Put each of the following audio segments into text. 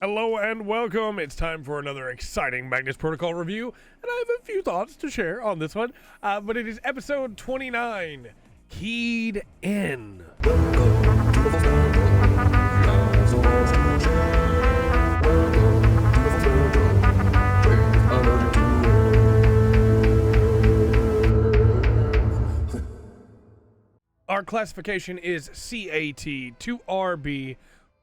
Hello and welcome. It's time for another exciting Magnus Protocol review, and I have a few thoughts to share on this one. But it is episode 29, Keyed In. Our classification is CAT 2RB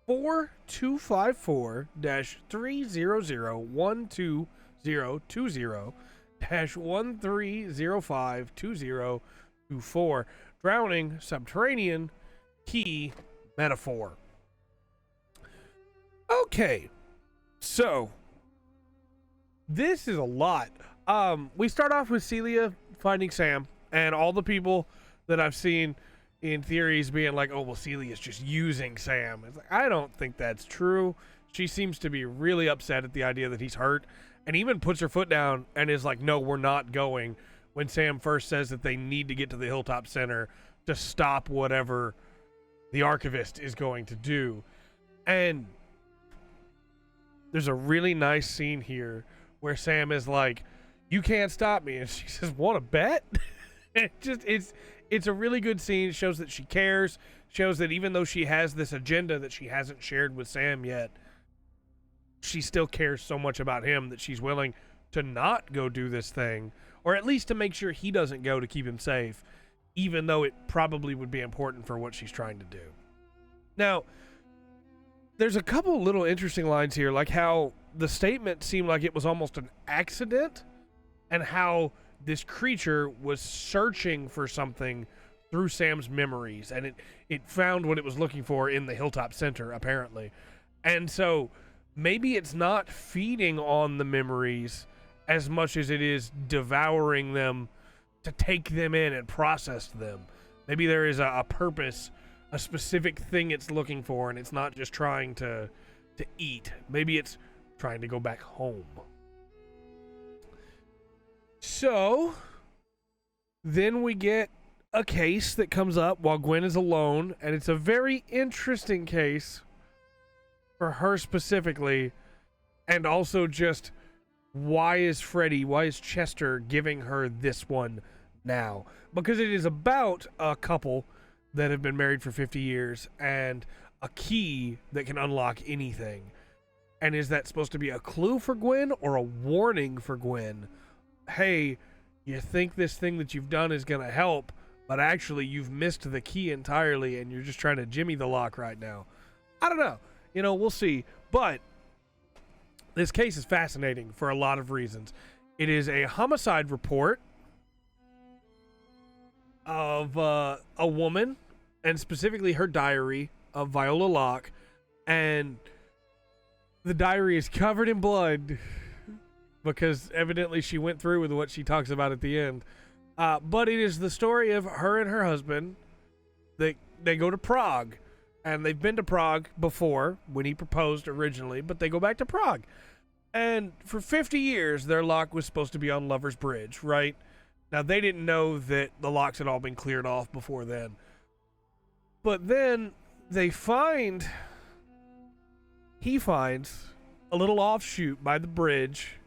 4254-12020-13052024. Drowning, subterranean, key, metaphor. Okay, so this is a lot. We start off with Celia finding Sam, and all the people that I've seen in theories being like, oh, well, Celia's just using Sam. It's like, I don't think that's true. She seems to be really upset at the idea that he's hurt, and even puts her foot down and is like, no, we're not going, when Sam first says that they need to get to the Hilltop Center to stop whatever the archivist is going to do. And there's a really nice scene here where Sam is like, you can't stop me, and she says, want to bet? It's a really good scene. It shows that she cares, shows that even though she has this agenda that she hasn't shared with Sam yet, she still cares so much about him that she's willing to not go do this thing, or at least to make sure he doesn't go to keep him safe, even though it probably would be important for what she's trying to do. Now, there's a couple little interesting lines here, like how the statement seemed like it was almost an accident, and how this creature was searching for something through Sam's memories, and it found what it was looking for in the Hilltop Center, apparently. And so maybe it's not feeding on the memories as much as it is devouring them to take them in and process them. Maybe there is a purpose, a specific thing it's looking for, and it's not just trying to eat. Maybe it's trying to go back home. So then we get a case that comes up while Gwen is alone, and it's a very interesting case for her specifically, and also just why is Chester giving her this one now? Because it is about a couple that have been married for 50 years and a key that can unlock anything. And is that supposed to be a clue for Gwen or a warning for Gwen? Hey, you think this thing that you've done is going to help, but actually you've missed the key entirely and you're just trying to jimmy the lock right now. I don't know. We'll see. But this case is fascinating for a lot of reasons. It is a homicide report of a woman, and specifically her diary, of Viola Lock, and the diary is covered in blood because evidently she went through with what she talks about at the end. But it is the story of her and her husband. They go to Prague, and they've been to Prague before when he proposed originally, but they go back to Prague. And for 50 years, their lock was supposed to be on Lover's Bridge, right? Now, they didn't know that the locks had all been cleared off before then. But then he finds a little offshoot by the bridge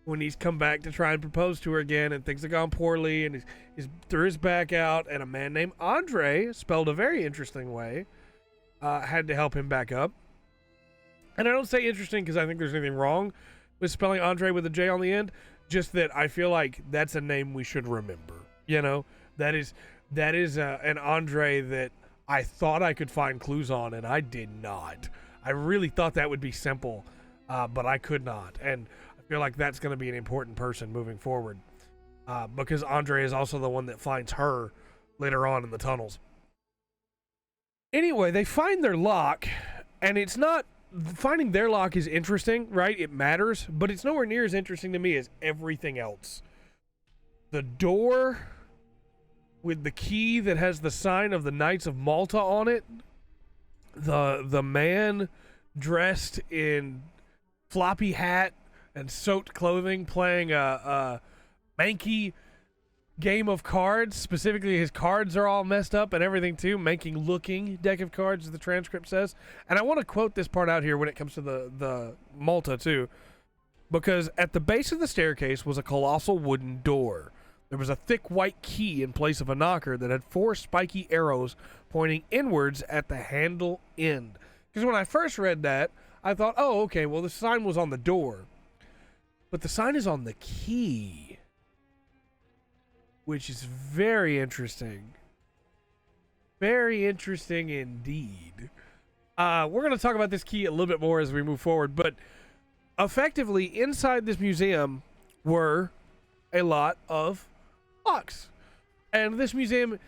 when he's come back to try and propose to her again, and things have gone poorly, and he's threw his back out, and a man named Andre, spelled a very interesting way, had to help him back up. And I don't say interesting because I think there's anything wrong with spelling Andre with a J on the end, just that I feel like that's a name we should remember. That is an Andre that I thought I could find clues on, and I did not. I really thought that would be simple, but I could not. And I feel like that's going to be an important person moving forward, because Andre is also the one that finds her later on in the tunnels. Anyway, they find their lock, and it's not... Finding their lock is interesting, right? It matters, but it's nowhere near as interesting to me as everything else. The door with the key that has the sign of the Knights of Malta on it. The man dressed in floppy hat and soaked clothing playing a manky game of cards. Specifically, his cards are all messed up and everything too, making looking deck of cards, as the transcript says. And I want to quote this part out here when it comes to the Malta too, because at the base of the staircase was a colossal wooden door. There was a thick white key in place of a knocker that had 4 spiky arrows pointing inwards at the handle end. Because when I first read that, I thought, oh, okay, well, the sign was on the door. But the sign is on the key, which is very interesting. Very interesting indeed. We're going to talk about this key a little bit more as we move forward, but effectively, inside this museum were a lot of locks. And this museum,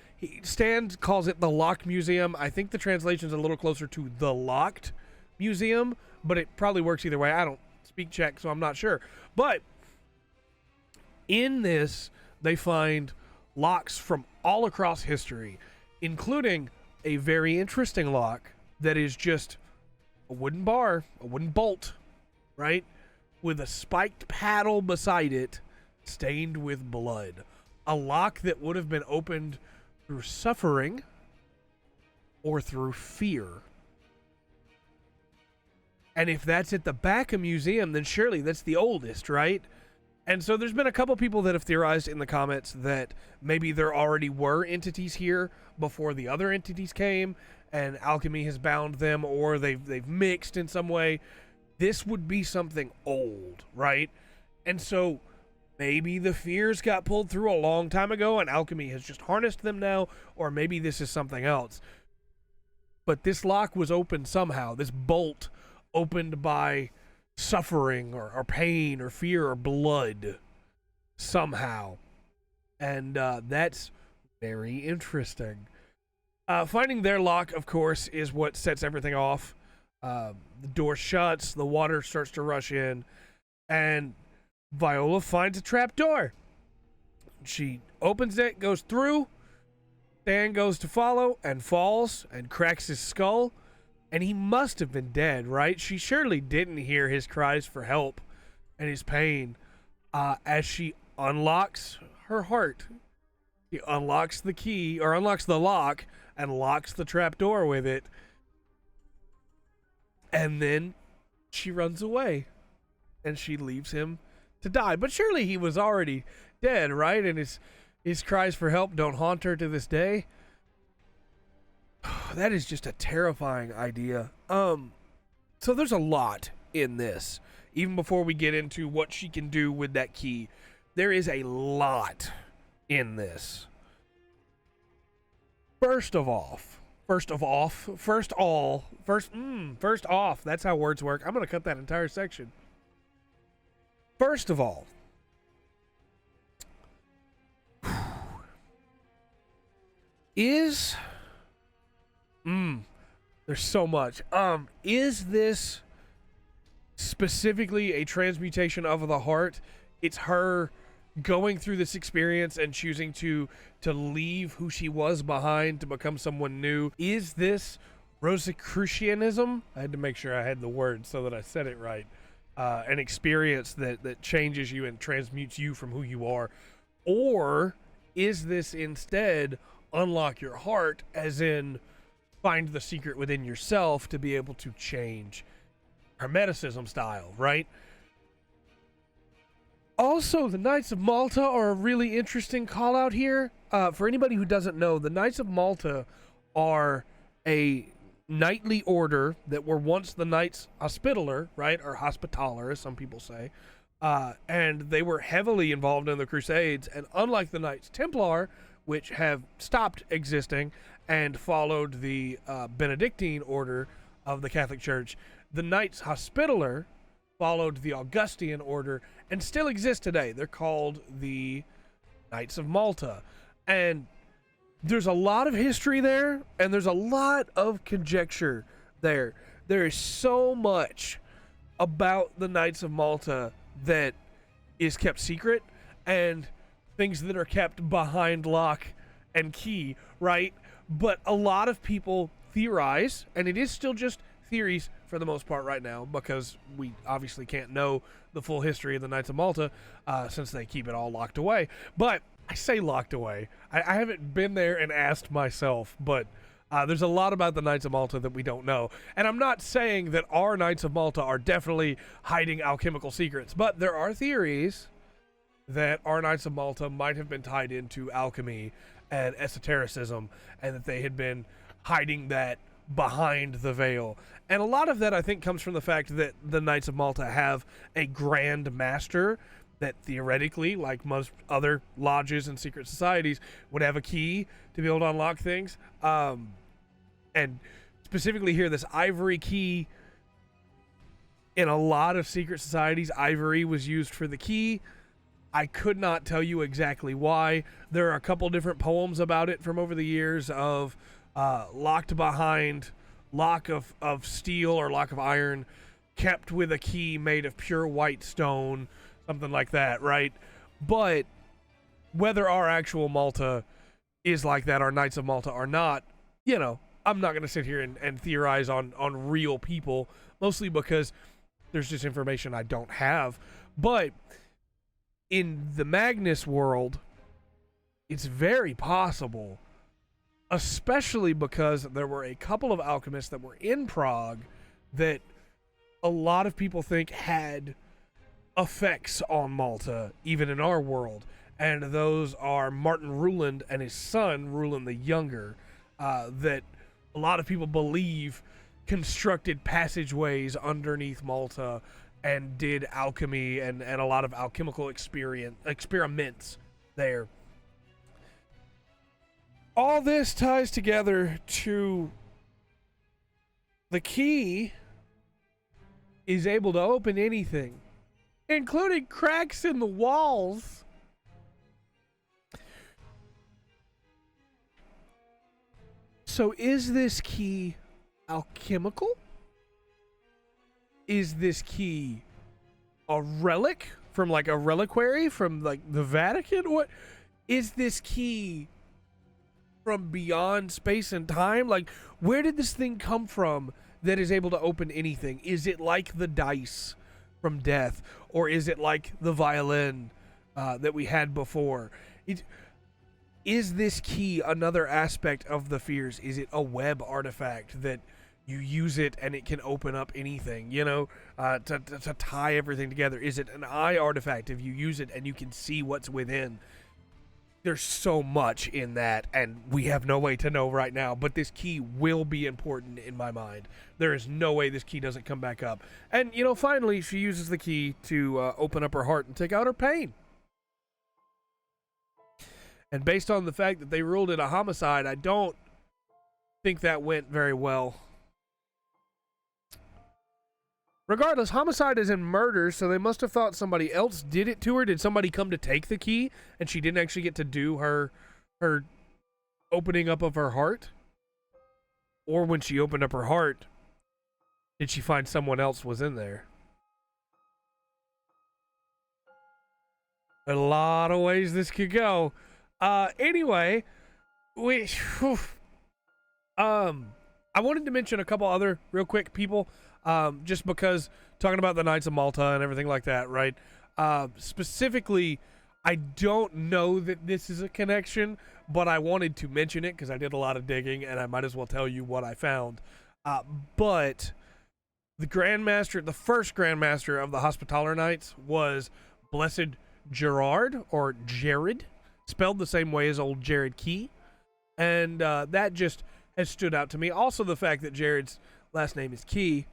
Stan calls it the Lock Museum. I think the translation is a little closer to the Locked Museum, but it probably works either way. I don't speak Czech, so I'm not sure. But in this, they find locks from all across history, including a very interesting lock that is just a wooden bar, a wooden bolt, right? With a spiked paddle beside it, stained with blood. A lock that would have been opened through suffering or through fear. And if that's at the back of a museum, then surely that's the oldest, right? And so there's been a couple people that have theorized in the comments that maybe there already were entities here before the other entities came, and alchemy has bound them, or they've mixed in some way. This would be something old, right? And so maybe the fears got pulled through a long time ago and alchemy has just harnessed them now, or maybe this is something else. But this lock was opened somehow. This bolt opened by suffering or pain or fear or blood somehow. And that's very interesting. Finding their lock, of course, is what sets everything off. The door shuts, the water starts to rush in, and Viola finds a trap door. She opens it, goes through. Stan goes to follow and falls and cracks his skull. And he must have been dead, right? She surely didn't hear his cries for help and his pain as she unlocks her heart. She unlocks the key, or unlocks the lock, and locks the trap door with it. And then she runs away. And she leaves him to die. But surely he was already dead, right? And his cries for help don't haunt her to this day. That is just a terrifying idea. So there's a lot in this. Even before we get into what she can do with that key, there is a lot in this. First off, that's how words work. I'm going to cut that entire section. First of all, there's so much. Is this specifically a transmutation of the heart? It's her going through this experience and choosing to leave who she was behind to become someone new. Is this Rosicrucianism? I had to make sure I had the word so that I said it right. An experience that changes you and transmutes you from who you are? Or is this instead unlock your heart, as in find the secret within yourself to be able to change Hermeticism style, right? Also, the Knights of Malta are a really interesting call out here. For anybody who doesn't know, the Knights of Malta are a knightly order that were once the Knights Hospitaller, right? Or Hospitaller, as some people say. And they were heavily involved in the Crusades. And unlike the Knights Templar, which have stopped existing and followed the Benedictine order of the Catholic Church, the Knights Hospitaller followed the Augustine order and still exist today. They're called the Knights of Malta. And there's a lot of history there, and there's a lot of conjecture there. There is so much about the Knights of Malta that is kept secret, and things that are kept behind lock and key, right? But a lot of people theorize, and it is still just theories for the most part right now, because we obviously can't know the full history of the Knights of Malta since they keep it all locked away. But I say locked away. I haven't been there and asked myself, but there's a lot about the Knights of Malta that we don't know. And I'm not saying that our Knights of Malta are definitely hiding alchemical secrets, but there are theories that our Knights of Malta might have been tied into alchemy and esotericism, and that they had been hiding that behind the veil. And a lot of that, I think, comes from the fact that the Knights of Malta have a Grand Master that theoretically, like most other lodges and secret societies, would have a key to be able to unlock things. And specifically here, this ivory key, in a lot of secret societies, ivory was used for the key. I could not tell you exactly why. There are a couple different poems about it from over the years of locked behind, lock of steel or lock of iron, kept with a key made of pure white stone, something like that, right? But whether our actual Malta is like that, our Knights of Malta are not, you know, I'm not going to sit here and theorize on real people, mostly because there's just information I don't have. But in the Magnus world, it's very possible, especially because there were a couple of alchemists that were in Prague that a lot of people think had effects on Malta, even in our world. And those are Martin Ruland and his son, Ruland the Younger, that a lot of people believe constructed passageways underneath Malta and did alchemy and a lot of alchemical experiments there. All this ties together to the key is able to open anything, including cracks in the walls. So is this key alchemical? Is this key a relic from like a reliquary from like the Vatican? What is this key from beyond space and time? Like, where did this thing come from that is able to open anything? Is it like the dice from death, or is it like the violin that we had before? Is this key another aspect of the fears? Is it a web artifact that you use it and it can open up anything, you know, to tie everything together? Is it an eye artifact if you use it and you can see what's within? There's so much in that, and we have no way to know right now, but this key will be important in my mind. There is no way this key doesn't come back up. And, you know, finally, she uses the key to open up her heart and take out her pain. And based on the fact that they ruled it a homicide, I don't think that went very well. Regardless, homicide is in murder, so they must have thought somebody else did it to her. Did somebody come to take the key and she didn't actually get to do her opening up of her heart? Or when she opened up her heart, did she find someone else was in there? A lot of ways this could go. Anyway, I wanted to mention a couple other real quick people. Just because talking about the Knights of Malta and everything like that, right? Specifically, I don't know that this is a connection, but I wanted to mention it because I did a lot of digging and I might as well tell you what I found. But the Grandmaster, the first Grandmaster of the Hospitaller Knights was Blessed Gerard, or Jared, spelled the same way as old Jared Key. And that just has stood out to me. Also, the fact that Jared's last name is Key,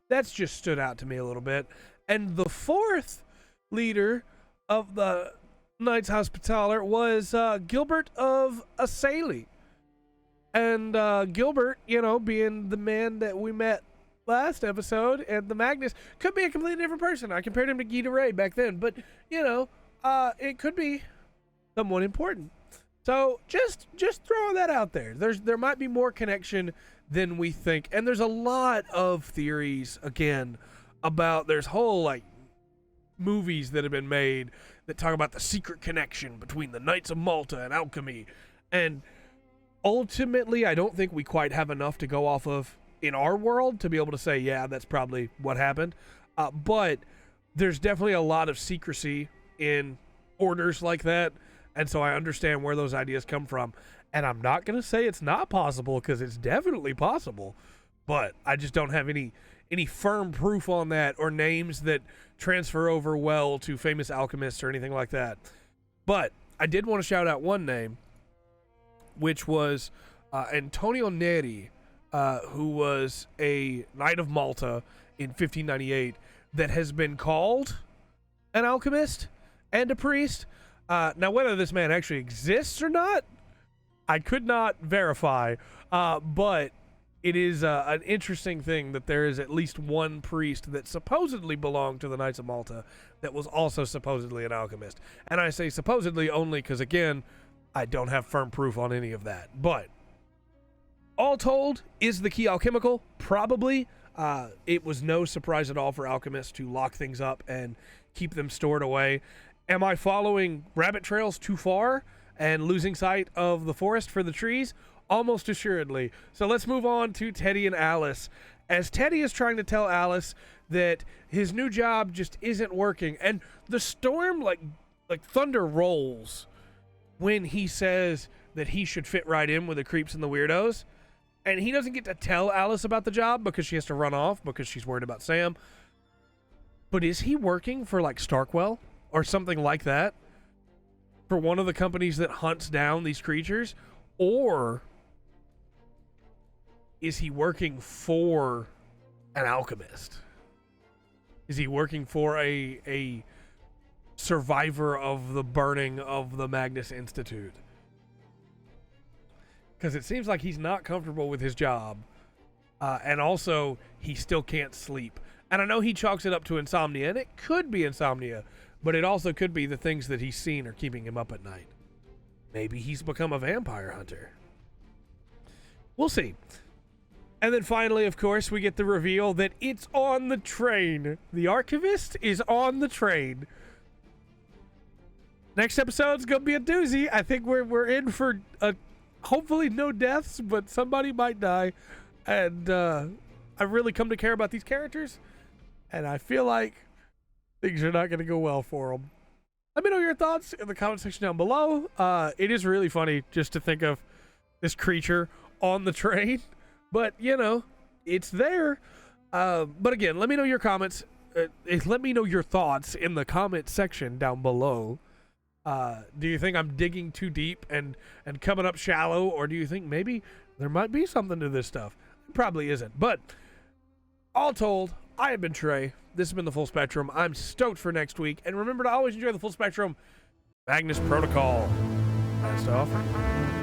that's just stood out to me a little bit. And the fourth leader of the Knights Hospitaller was Gilbert of Assaili. And Gilbert, you know, being the man that we met last episode, and the Magnus, could be a completely different person. I compared him to Guy de Ray back then, but, you know, it could be someone important. So just throwing that out there. There might be more connection than we think. And there's a lot of theories, again, about there's whole like movies that have been made that talk about the secret connection between the Knights of Malta and alchemy. And ultimately, I don't think we quite have enough to go off of in our world to be able to say, yeah, that's probably what happened. But there's definitely a lot of secrecy in orders like that. And so I understand where those ideas come from. And I'm not going to say it's not possible, because it's definitely possible. But I just don't have any firm proof on that, or names that transfer over well to famous alchemists or anything like that. But I did want to shout out one name, which was Antonio Neri, who was a Knight of Malta in 1598 that has been called an alchemist and a priest. Now, whether this man actually exists or not, I could not verify, but it is an interesting thing that there is at least one priest that supposedly belonged to the Knights of Malta that was also supposedly an alchemist. And I say supposedly only because, again, I don't have firm proof on any of that. But all told, is the key alchemical? Probably. It was no surprise at all for alchemists to lock things up and keep them stored away. Am I following rabbit trails too far and losing sight of the forest for the trees? Almost assuredly. So let's move on to Teddy and Alice. As Teddy is trying to tell Alice that his new job just isn't working, and the storm like thunder rolls when he says that he should fit right in with the creeps and the weirdos. And he doesn't get to tell Alice about the job because she has to run off because she's worried about Sam. But is he working for like Starkwell or something like that? For one of the companies that hunts down these creatures? Or is he working for an alchemist? Is he working for a survivor of the burning of the Magnus Institute? Because it seems like he's not comfortable with his job. And also, he still can't sleep. And I know he chalks it up to insomnia, and it could be insomnia, but it also could be the things that he's seen are keeping him up at night. Maybe he's become a vampire hunter. We'll see. And then finally, of course, we get the reveal that it's on the train. The archivist is on the train. Next episode's going to be a doozy. I think we're in for hopefully no deaths, but somebody might die. And I've really come to care about these characters, and I feel like things are not going to go well for them. Let me know your thoughts in the comment section down below. It is really funny just to think of this creature on the train, but you know, it's there. But again, let me know your comments. Let me know your thoughts in the comment section down below. Do you think I'm digging too deep and coming up shallow, or do you think maybe there might be something to this stuff? It probably isn't. But all told, I have been Trey. This has been The Full Spectrum. I'm stoked for next week. And remember to always enjoy The Full Spectrum. Magnus Protocol. Last off.